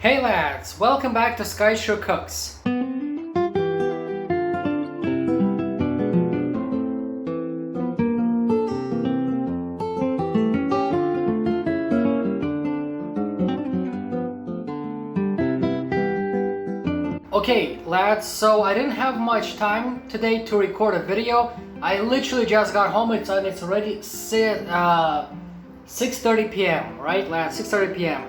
Hey lads, welcome back to Skychrew Cooks. Okay lads, so I didn't have much time today to record a video. I literally just got home and it's already 6:30 p.m. right lads, 6:30 p.m.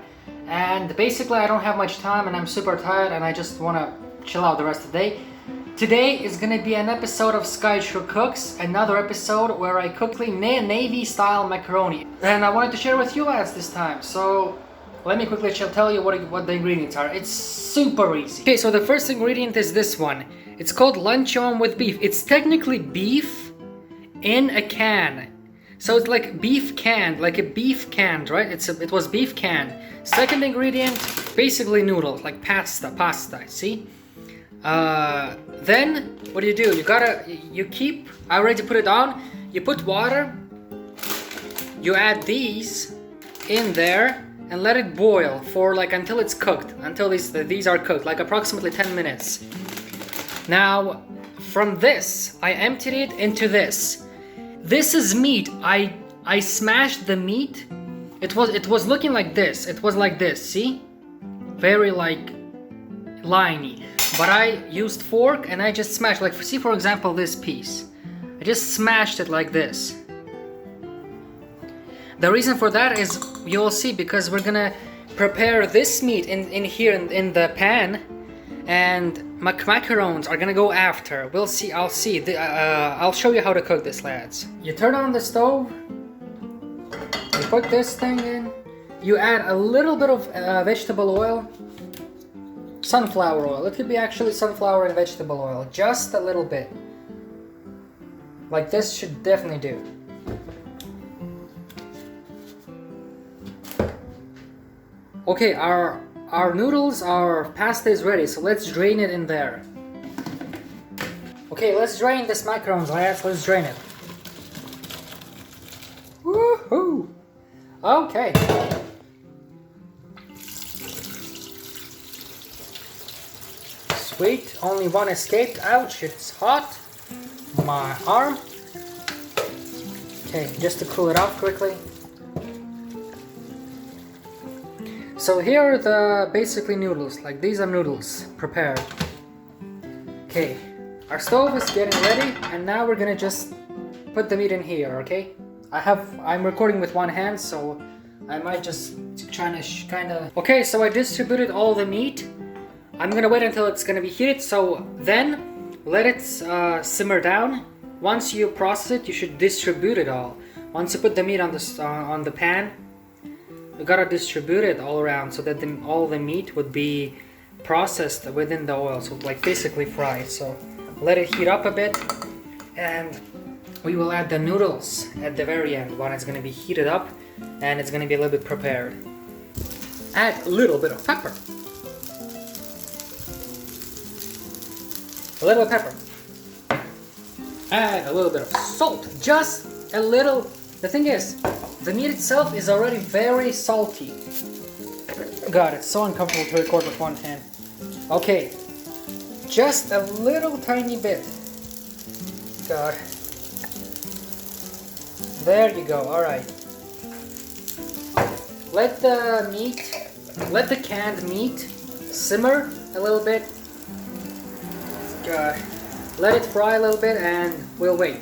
and basically I don't have much time and I'm super tired and I just want to chill out the rest of the day. Today is gonna be an episode of Skychrew Cooks, another episode where I cook Navy style macaroni, and I wanted to share with you lads this time. So let me quickly tell you what the ingredients are. It's super easy. Okay, so the first ingredient is this one. It's called luncheon with beef. It's technically beef in a can. So it's like beef canned, like a beef canned, right? It was beef canned. Second ingredient, basically noodles, like pasta, see? Then, what do? I already put it on, you put water, you add these in there, and let it boil for until it's cooked, until these are cooked, like approximately 10 minutes. Now, from this, I emptied it into this. This is meat. I smashed the meat. It was looking like this. It was like this, see? Very liney. But I used fork and I just smashed, see for example this piece. I just smashed it like this. The reason for that is, you'll see, because we're gonna prepare this meat in here in the pan, and macarons are gonna go after. We'll see. I'll show you how to cook this, lads. You turn on the stove. You put this thing in. You add a little bit of vegetable oil, sunflower oil. It could be actually sunflower and vegetable oil, just a little bit. Like this should definitely do. Okay, our noodles, our pasta is ready, so let's drain it in there. Okay, let's drain this macarons, lads. Let's drain it. Woohoo! Okay. Sweet, only one escaped. Ouch, it's hot. My arm. Okay, just to cool it off quickly. So here are the basically noodles, these are noodles prepared. Okay, our stove is getting ready, and now we're gonna just put the meat in here, okay? I'm recording with one hand, so I might just kinda... Okay, so I distributed all the meat. I'm gonna wait until it's gonna be heated, so then let it simmer down. Once you process it, you should distribute it all. Once you put the meat on the pan, you gotta distribute it all around so that all the meat would be processed within the oil, so basically fried. So let it heat up a bit, and we will add the noodles at the very end when it's gonna be heated up and it's gonna be a little bit prepared. Add a little bit of pepper. A little pepper. Add a little bit of salt. Just a little. The thing is, the meat itself is already very salty. God, it's so uncomfortable to record with one hand. Okay, just a little tiny bit. God. There you go, alright. Let the canned meat simmer a little bit. God. Let it fry a little bit and we'll wait.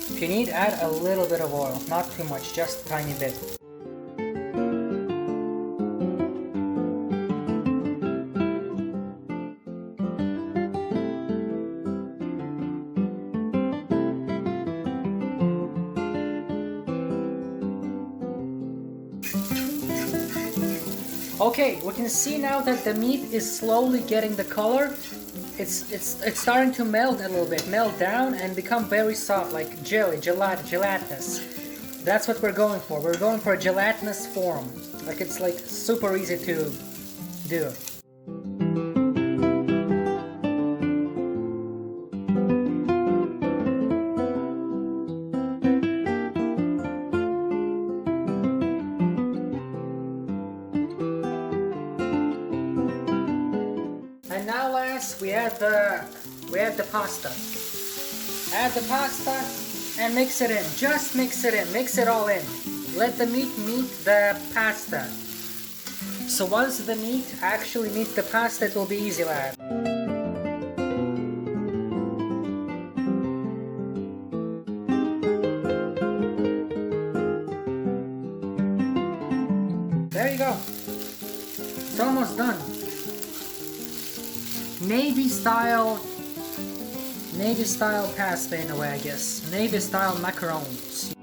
If you need, add a little bit of oil, not too much, just a tiny bit. Okay, we can see now that the meat is slowly getting the color. It's starting to melt a little bit, melt down and become very soft, like jelly, gelatinous. That's what we're going for. We're going for a gelatinous form. Like it's like super easy to do. And now last we add the pasta. Add the pasta and mix it in. Just mix it in. Mix it all in. Let the meat meet the pasta. So once the meat actually meets the pasta, it will be easy, lad. There you go. It's almost done. Navy style pasta in a way, I guess. Navy style macarons.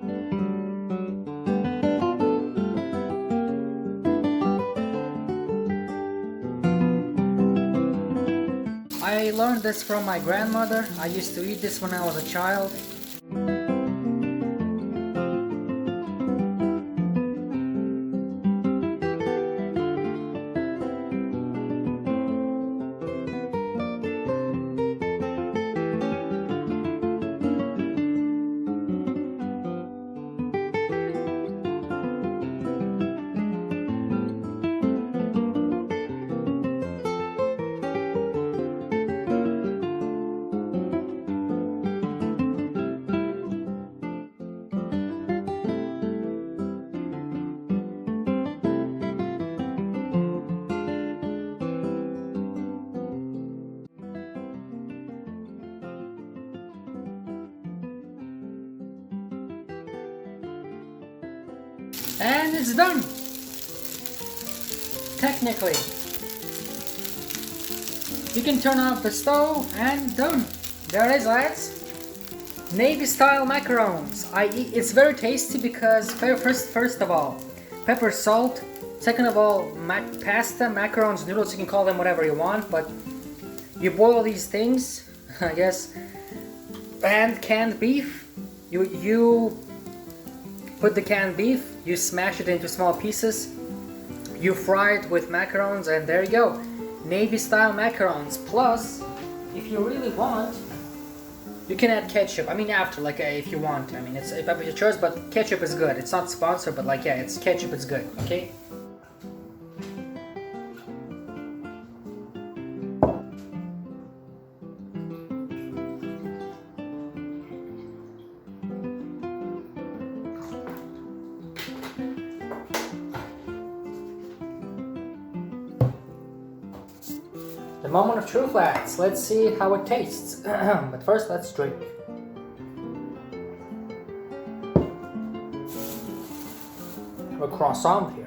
I learned this from my grandmother. I used to eat this when I was a child. And it's done! Technically. You can turn off the stove and done. There it is, lads. Navy style macarons. It's very tasty because first of all, pepper, salt. Second of all, pasta, macarons, noodles, you can call them whatever you want, but you boil these things, I guess, and canned beef. You put the canned beef, you smash it into small pieces, you fry it with macarons, and there you go. Navy style macarons. Plus, if you really want, you can add ketchup. I mean after, like if you want. I mean it's up to your choice, but ketchup is good. It's not sponsored, but like yeah, it's ketchup is good, okay? The moment of truth, lads. Let's see how it tastes. But first, let's drink. A croissant here.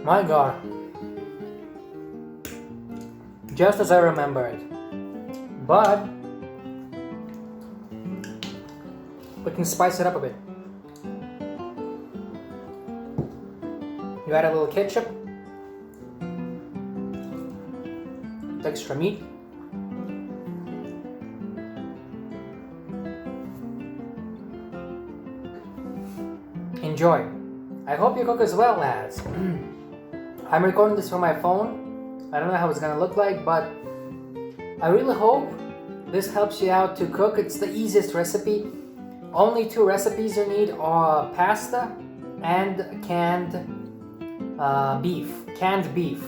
My God, just as I remembered, but we can spice it up a bit. You add a little ketchup, extra meat, enjoy. I hope you cook as well, lads. I'm recording this from my phone. I don't know how it's gonna look like, but I really hope this helps you out to cook. It's the easiest recipe. Only 2 recipes you need are pasta and canned beef. Canned beef.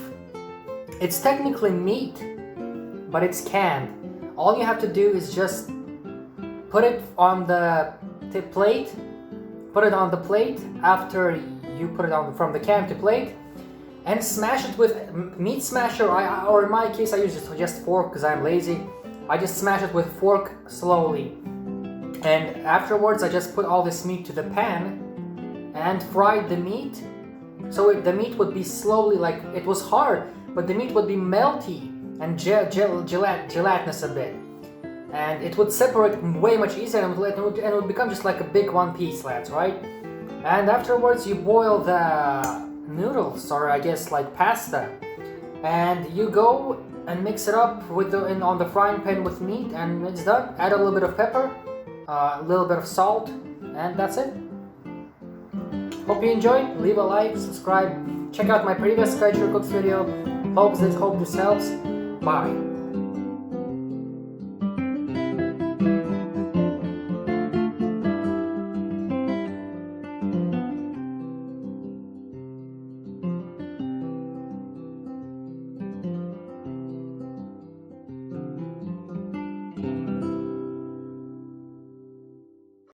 It's technically meat, but it's canned. All you have to do is just put it on the plate. Put it on the plate after you put it on from the can to plate. And smash it with meat smasher, or in my case I use just fork because I'm lazy. I just smash it with fork slowly. And afterwards I just put all this meat to the pan and fried the meat. So the meat would be slowly, like it was hard, but the meat would be melty and gelatinous a bit. and it would separate way much easier, and it would become just like a big one piece, lads, right? And afterwards you boil the noodles, or I guess like pasta, and you go and mix it up with on the frying pan with meat, and it's done. Add a little bit of pepper, a little bit of salt, and that's it. Hope you enjoyed. Leave a like, subscribe, check out my previous Skychrew Cooks video. Hope this helps. Bye.